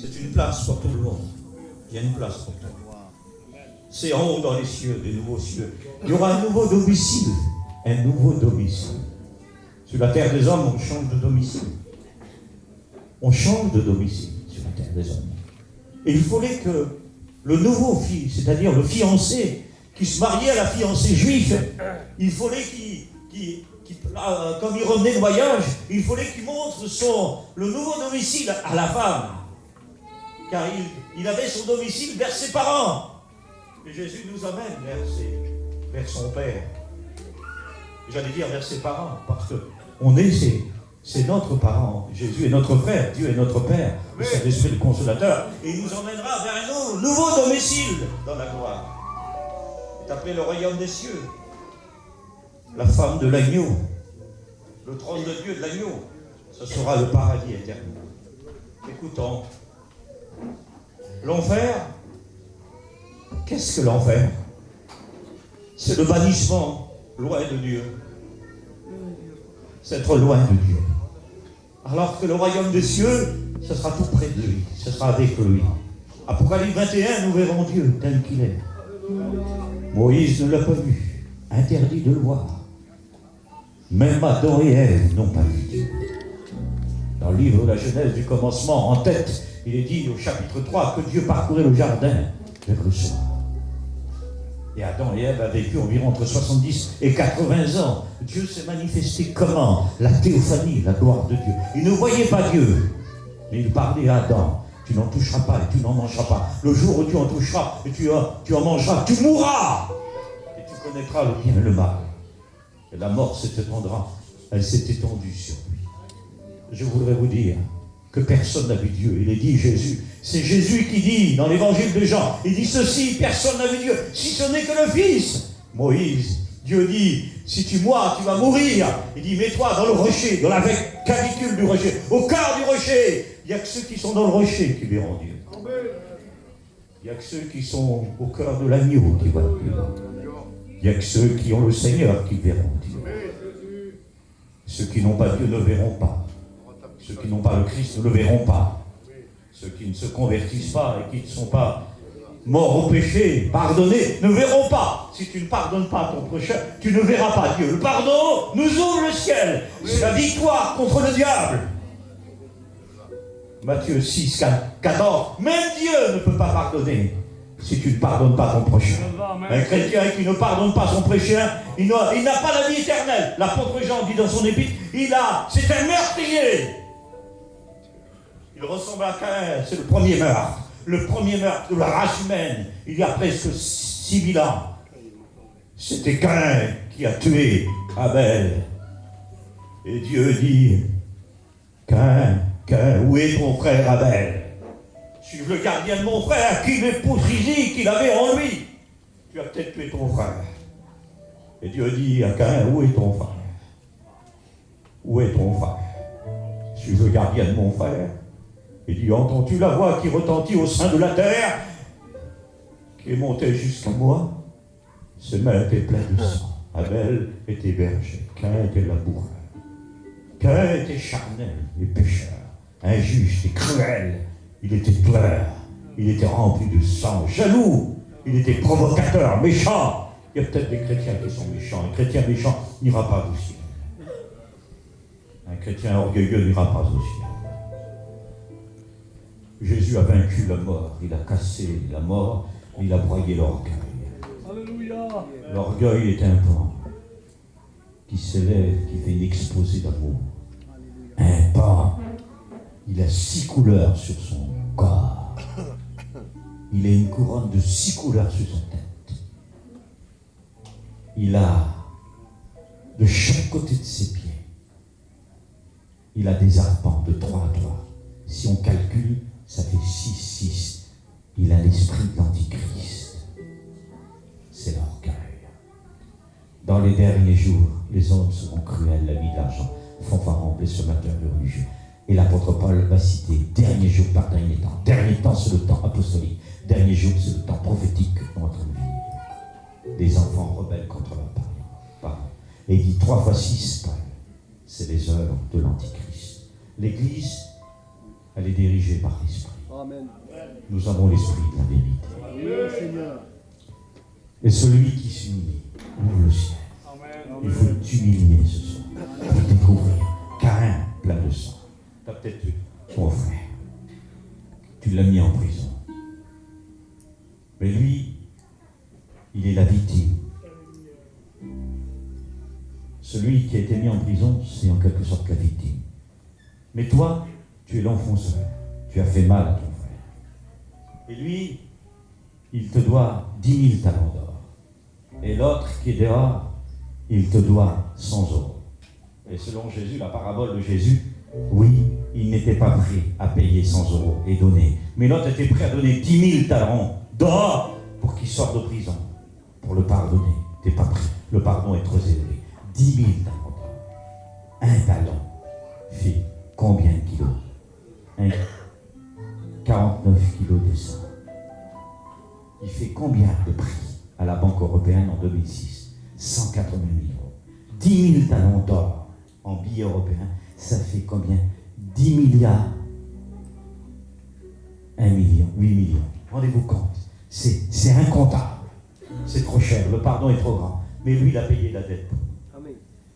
C'est une place pour tout le monde. Il y a une place pour tout le monde. C'est en haut dans les cieux, des nouveaux cieux. Il y aura un nouveau domicile. Un nouveau domicile. Sur la terre des hommes, on change de domicile. On change de domicile sur la terre des hommes. Et il fallait que le nouveau fils, c'est-à-dire le fiancé, qui se mariait à la fiancée juive, il fallait comme il revenait de voyage, il fallait qu'il montre le nouveau domicile à la femme. Car il avait son domicile vers ses parents. Et Jésus nous amène vers son Père. J'allais dire vers ses parents, parce que c'est notre parent. Jésus est notre frère, Dieu est notre Père, le Saint-Esprit le Consolateur. Et il nous emmènera vers un nouveau domicile dans la gloire. C'est appelé le royaume des cieux. La femme de l'agneau, le trône de Dieu de l'agneau, ce sera le paradis éternel. Écoutons, l'enfer, qu'est-ce que l'enfer? C'est le bannissement loin de Dieu. C'est être loin de Dieu. Alors que le royaume des cieux, ce sera tout près de lui, ce sera avec lui. Apocalypse 21, nous verrons Dieu tel qu'il est. Moïse ne l'a pas vu, interdit de le voir. Même Adam et Ève n'ont pas vu Dieu. Dans le livre de la Genèse du commencement, en tête, il est dit au chapitre 3 que Dieu parcourait le jardin vers le soir. Et Adam et Ève avaient vécu environ entre 70 et 80 ans. Dieu s'est manifesté comment? La théophanie, la gloire de Dieu. Il ne voyait pas Dieu, mais il parlait à Adam. Tu n'en toucheras pas et tu n'en mangeras pas. Le jour où tu en toucheras et tu en mangeras, tu mourras. Et tu connaîtras le bien et le mal. Et la mort elle s'est étendue sur lui. Je voudrais vous dire que personne n'a vu Dieu. Il est dit Jésus. C'est Jésus qui dit dans l'évangile de Jean, il dit ceci, personne n'a vu Dieu, si ce n'est que le Fils. Moïse, Dieu dit, si tu mourras, tu vas mourir. Il dit, mets-toi dans le rocher, dans la cavicule du rocher, au cœur du rocher. Il n'y a que ceux qui sont dans le rocher qui verront Dieu. Il n'y a que ceux qui sont au cœur de l'agneau qui voient Dieu. Il n'y a que ceux qui ont le Seigneur qui verront Dieu. Ceux qui n'ont pas Dieu ne verront pas. Ceux qui n'ont pas le Christ ne le verront pas. Ceux qui ne se convertissent pas et qui ne sont pas morts au péché, pardonnés, ne verront pas. Si tu ne pardonnes pas ton prochain, tu ne verras pas Dieu. Le pardon nous ouvre le ciel. C'est la victoire contre le diable. Matthieu 6, 14. Même Dieu ne peut pas pardonner si tu ne pardonnes pas ton prochain. Un chrétien qui ne pardonne pas son prochain, il n'a pas la vie éternelle. L'apôtre Jean dit dans son épître, c'est un meurtrier. Il ressemble à Caïn, c'est le premier meurtre. Le premier meurtre de la race humaine, il y a presque 6000 ans. C'était Caïn qui a tué Abel. Et Dieu dit, Caïn, où est ton frère Abel? Je suis le gardien de mon frère, qui l'hypocrisie qu'il avait en lui. Tu as peut-être tué ton frère. Et Dieu dit à Caïn, où est ton frère? Où est ton frère? Je suis le gardien de mon frère. Il dit, entends-tu la voix qui retentit au sein de la terre, qui est montée jusqu'à moi? Ses mains étaient pleines de sang. Abel était berger, Caïn était laboureur. Caïn était charnel et pécheur, injuste et cruel. Il était tueur, il était rempli de sang, jaloux, il était provocateur, méchant. Il y a peut-être des chrétiens qui sont méchants. Un chrétien méchant n'ira pas au ciel. Un chrétien orgueilleux n'ira pas au ciel. Jésus a vaincu la mort, il a cassé la mort, il a broyé l'orgueil. Alléluia. L'orgueil est un pan qui s'élève, qui fait une exposé d'amour. Un pan, il a 6 couleurs sur son corps. Il a une couronne de 6 couleurs sur sa tête. Il a, de chaque côté de ses pieds, il a des arpents de 3 à 3. Si on calcule, ça fait 6. Il a l'esprit de l'Antichrist. C'est l'orgueil. Dans les derniers jours, les hommes seront cruels, l'ami d'argent, fanfarons, blessomateurs de religieux. Et l'apôtre Paul va citer dernier jour par dernier temps. Dernier temps, c'est le temps apostolique. Dernier jour, c'est le temps prophétique que nous sommes en train de vivre. Des enfants rebelles contre leurs parents. Et il dit 3 fois 6, Paul. C'est les œuvres de l'Antichrist. L'Église, elle est dirigée par l'Esprit. Amen. Nous avons l'esprit de la vérité. Oui, Seigneur. Et celui qui s'humilie ouvre le ciel. Il faut t'humilier ce soir pour découvrir qu'un plein de sang. Tu as peut-être eu ton frère. Tu l'as mis en prison. Mais lui, il est la victime. Celui qui a été mis en prison, c'est en quelque sorte la victime. Mais toi, tu es l'enfonceur. Tu as fait mal à ton frère. Et lui, il te doit 10 000 talents d'or. Et l'autre qui est dehors, il te doit 100 euros. Et selon Jésus, la parabole de Jésus, oui, il n'était pas prêt à payer 100 euros et donner. Mais l'autre était prêt à donner 10 000 talents d'or pour qu'il sorte de prison, pour le pardonner. Tu n'es pas prêt. Le pardon est trop élevé. 10 000 talents d'or. Un talent fait combien de kilos? 49 kilos de sang. Il fait combien de prix à la Banque européenne en 2006? 180 000 euros. 10 000 talents d'or en billets européens, ça fait combien? 10 milliards. 1 million, 8 millions. Rendez-vous compte, c'est incontable. C'est trop cher, le pardon est trop grand. Mais lui, il a payé la dette. Amen.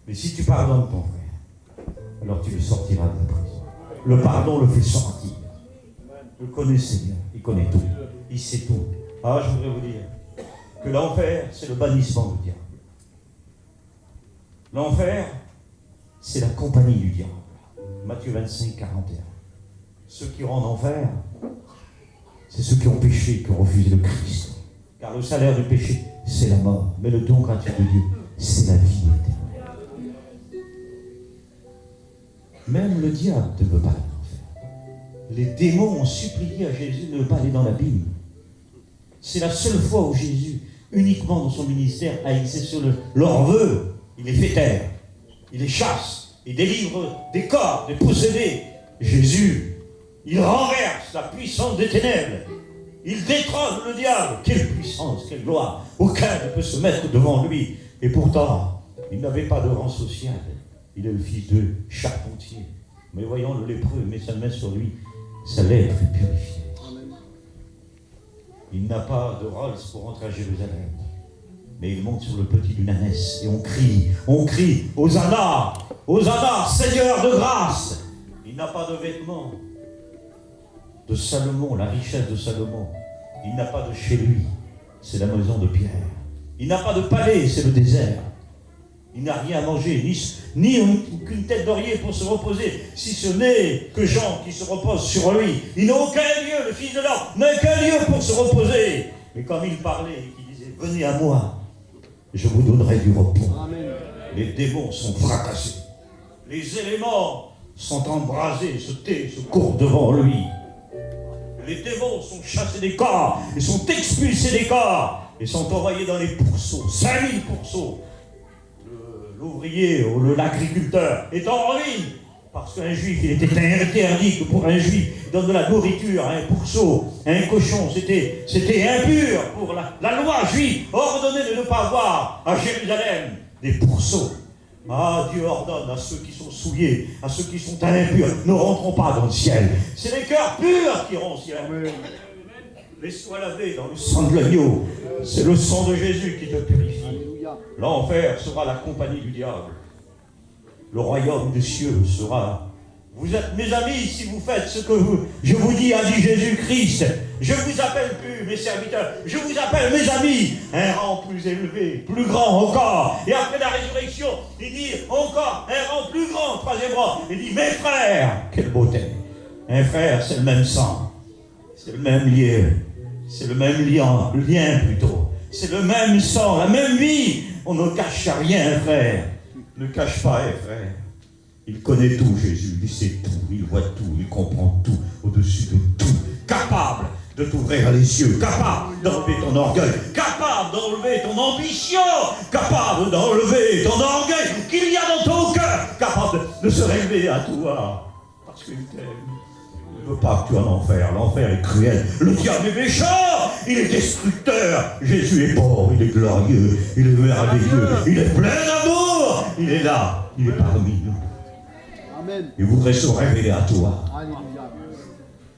Mais si tu pardonnes ton frère, alors tu le sortiras de la prison. Le pardon le fait sortir. Le connaît Seigneur, il connaît tout. Il sait tout. Ah, je voudrais vous dire que l'enfer, c'est le bannissement du diable. L'enfer, c'est la compagnie du diable. Matthieu 25, 41. Ceux qui iront en enfer, c'est ceux qui ont péché, qui ont refusé le Christ. Car le salaire du péché, c'est la mort. Mais le don gratuit de Dieu, c'est la vie éternelle. Même le diable ne veut pas aller en enfer. Les démons ont supplié à Jésus de ne pas aller dans l'abîme. C'est la seule fois où Jésus, uniquement dans son ministère, a hissé sur leur vœu. Il les fait taire. Il les chasse. Il délivre des corps, des possédés. Jésus, il renverse la puissance des ténèbres. Il détrône le diable. Quelle puissance, quelle gloire. Aucun ne peut se mettre devant lui. Et pourtant, il n'avait pas de rang social. Il est le fils de charpentier. Mais voyons le lépreux, met sa main sur lui. Sa lèvre est purifiée. Il n'a pas de Rolls pour rentrer à Jérusalem. Mais il monte sur le petit d'une ânesse et on crie, Hosanna, Hosanna, Seigneur de grâce. Il n'a pas de vêtements de Salomon, la richesse de Salomon. Il n'a pas de chez lui, c'est la maison de Pierre. Il n'a pas de palais, c'est le désert. Il n'a rien à manger, ni qu'une tête d'oreiller pour se reposer, si ce n'est que Jean qui se repose sur lui. Il n'a aucun lieu, le Fils de l'homme n'a aucun lieu pour se reposer. Mais comme il parlait et qu'il disait, venez à moi, je vous donnerai du repos. Amen. Les démons sont fracassés. Les éléments sont embrasés, se courent devant lui. Les démons sont chassés des corps, ils sont expulsés des corps, et sont envoyés dans les pourceaux, 5000 pourceaux. L'ouvrier ou l'agriculteur est en ruine, parce qu'un juif, il était interdit que pour un juif, il donne de la nourriture à un pourceau, à un cochon, c'était impur pour la loi juive, ordonnait de ne pas avoir à Jérusalem des pourceaux. Ah, Dieu ordonne à ceux qui sont souillés, à ceux qui sont impurs, ne rentrons pas dans le ciel. C'est les cœurs purs qui iront au ciel. Les sois lavés dans le sang de l'agneau. C'est le sang de Jésus qui te purifie. L'enfer sera la compagnie du diable. Le royaume des cieux sera... Vous êtes mes amis si vous faites ce que je vous dis, a dit Jésus-Christ. Je vous appelle plus mes serviteurs, je vous appelle mes amis. Un rang plus élevé, plus grand encore. Et après la résurrection, il dit encore un rang plus grand, troisième rang. Il dit, mes frères, quelle beauté. Un frère, c'est le même sang. C'est le même lien. C'est le même lien plutôt. C'est le même sang, la même vie. On ne cache rien, frère. Ne cache pas, frère. Il connaît tout, Jésus. Il sait tout. Il voit tout. Il comprend tout. Au-dessus de tout. Capable de t'ouvrir les yeux. Capable d'enlever ton orgueil. Capable d'enlever ton ambition. Capable d'enlever ton orgueil qu'il y a dans ton cœur. Capable de se révéler à toi. Parce qu'il t'aime. Il ne veut pas que tu en enfer. L'enfer est cruel. Le diable est méchant. Il est destructeur. Jésus est beau. Il est glorieux. Il est merveilleux. Il est plein d'amour. Il est là. Il est parmi nous. Amen. Il voudrait se révéler à toi. Alléluia.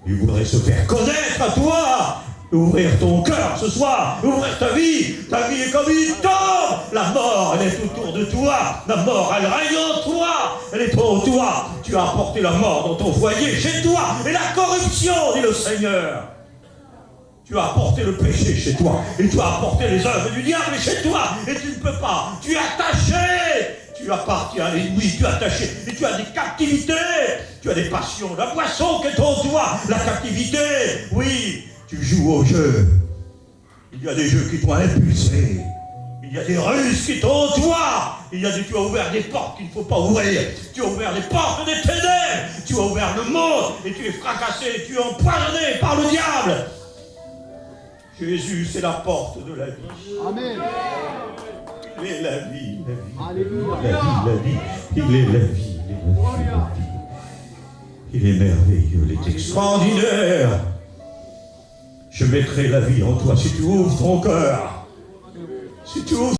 Il voudrait se faire connaître à toi, ouvrir ton cœur ce soir, ouvrir ta vie. Ta vie est comme une tombe. La mort, elle est autour de toi. La mort, elle règne en toi. Elle est en toi. Tu as apporté la mort dans ton foyer, chez toi. Et la corruption, dit le Seigneur. Tu as apporté le péché chez toi. Et tu as apporté les œuvres du diable chez toi. Et tu ne peux pas. Tu es attaché. Tu appartiens à l'ennemi. Tu es attaché. Et tu as des captivités. Tu as des passions. La boisson qui est en toi. La captivité. Oui, tu joues au jeu. Il y a des jeux qui t'ont impulsé. Il y a des ruses qui sont en toi. Tu as ouvert des portes qu'il ne faut pas ouvrir. Tu as ouvert les portes des ténèbres. Tu as ouvert le monde. Et tu es fracassé. Tu es empoisonné par le diable. Jésus, c'est la porte de la vie. Amen. Il est la vie, la vie. Alléluia. La vie. Il est la vie, la vie. Il est merveilleux, il est extraordinaire. Je mettrai la vie en toi si tu ouvres ton cœur. Si tu ouvres